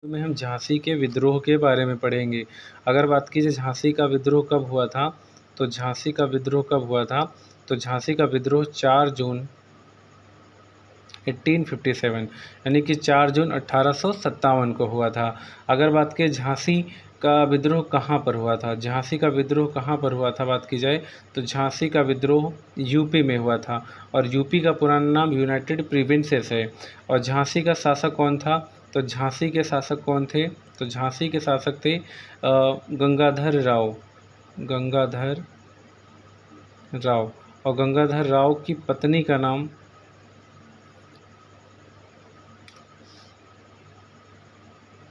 में हम झांसी के विद्रोह के बारे में पढ़ेंगे। अगर बात की जाए झांसी का विद्रोह कब हुआ था, तो झांसी का विद्रोह कब हुआ था, तो झांसी का विद्रोह 4 जून 1857 यानी कि 4 जून 1857 को हुआ था। अगर बात करें झांसी का विद्रोह कहाँ पर हुआ था, झांसी का विद्रोह कहाँ पर हुआ था बात की जाए तो झांसी का विद्रोह यूपी में हुआ था और यूपी का पुराना नाम यूनाइटेड प्रोविंसेस है। और झांसी का शासक कौन था, तो झांसी के शासक कौन थे, तो झांसी के शासक थे गंगाधर राव। गंगाधर राव और गंगाधर राव की पत्नी का नाम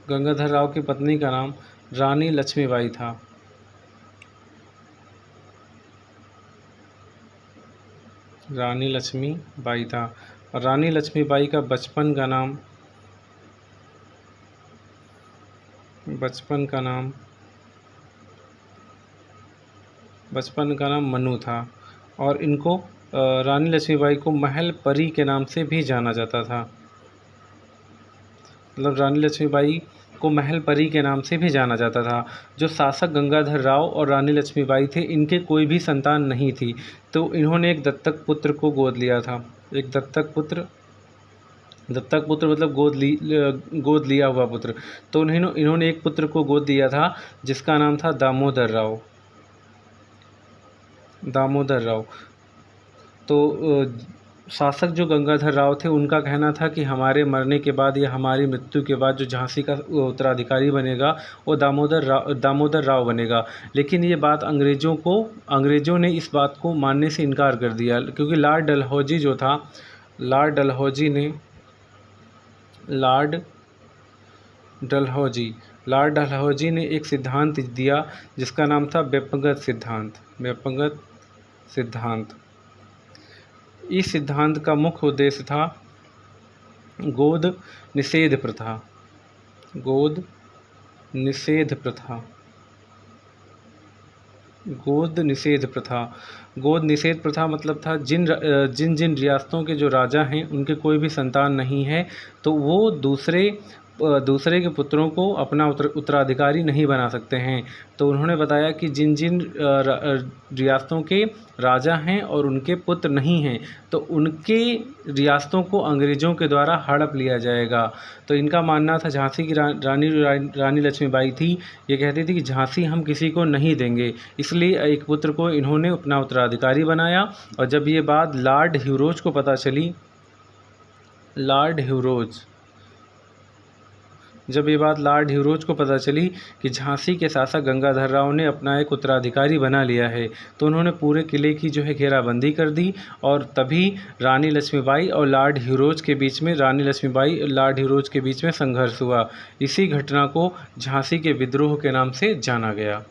गंगाधर राव की पत्नी का नाम रानी लक्ष्मीबाई था। रानी लक्ष्मीबाई था और रानी लक्ष्मीबाई का बचपन का नाम मनु था और इनको रानी लक्ष्मीबाई को महल परी के नाम से भी जाना जाता था। मतलब रानी लक्ष्मीबाई को महल परी के नाम से भी जाना जाता था। जो शासक गंगाधर राव और रानी लक्ष्मीबाई थे, इनके कोई भी संतान नहीं थी, तो इन्होंने एक दत्तक पुत्र को गोद लिया था। एक दत्तक पुत्र मतलब गोद लिया हुआ पुत्र। तो इन्होंने एक पुत्र को गोद दिया था जिसका नाम था दामोदर राव। तो शासक जो गंगाधर राव थे, उनका कहना था कि हमारे मरने के बाद या हमारी मृत्यु के बाद जो झांसी का उत्तराधिकारी बनेगा वो दामोदर राव बनेगा। लेकिन ये बात अंग्रेज़ों ने इस बात को मानने से इनकार कर दिया, क्योंकि लॉर्ड डलहौजी ने एक सिद्धांत दिया जिसका नाम था व्यपगत सिद्धांत। इस सिद्धांत का मुख्य उद्देश्य था गोद निषेध प्रथा। गोद निषेध प्रथा मतलब था जिन रियासतों के जो राजा हैं उनके कोई भी संतान नहीं है, तो वो दूसरे के पुत्रों को अपना उत्तराधिकारी नहीं बना सकते हैं। तो उन्होंने बताया कि जिन रियासतों के राजा हैं और उनके पुत्र नहीं हैं, तो उनके रियासतों को अंग्रेज़ों के द्वारा हड़प लिया जाएगा। तो इनका मानना था, झांसी की रानी लक्ष्मीबाई थी, ये कहती थी कि झांसी हम किसी को नहीं देंगे, इसलिए एक पुत्र को इन्होंने अपना उत्तराधिकारी बनाया। और जब ये बात लॉर्ड ह्यूरोज को पता चली कि झांसी के शासक गंगाधर राव ने अपना एक उत्तराधिकारी बना लिया है, तो उन्होंने पूरे किले की जो है घेराबंदी कर दी। और तभी रानी लक्ष्मीबाई और लॉर्ड ह्यूरोज के बीच में संघर्ष हुआ। इसी घटना को झांसी के विद्रोह के नाम से जाना गया।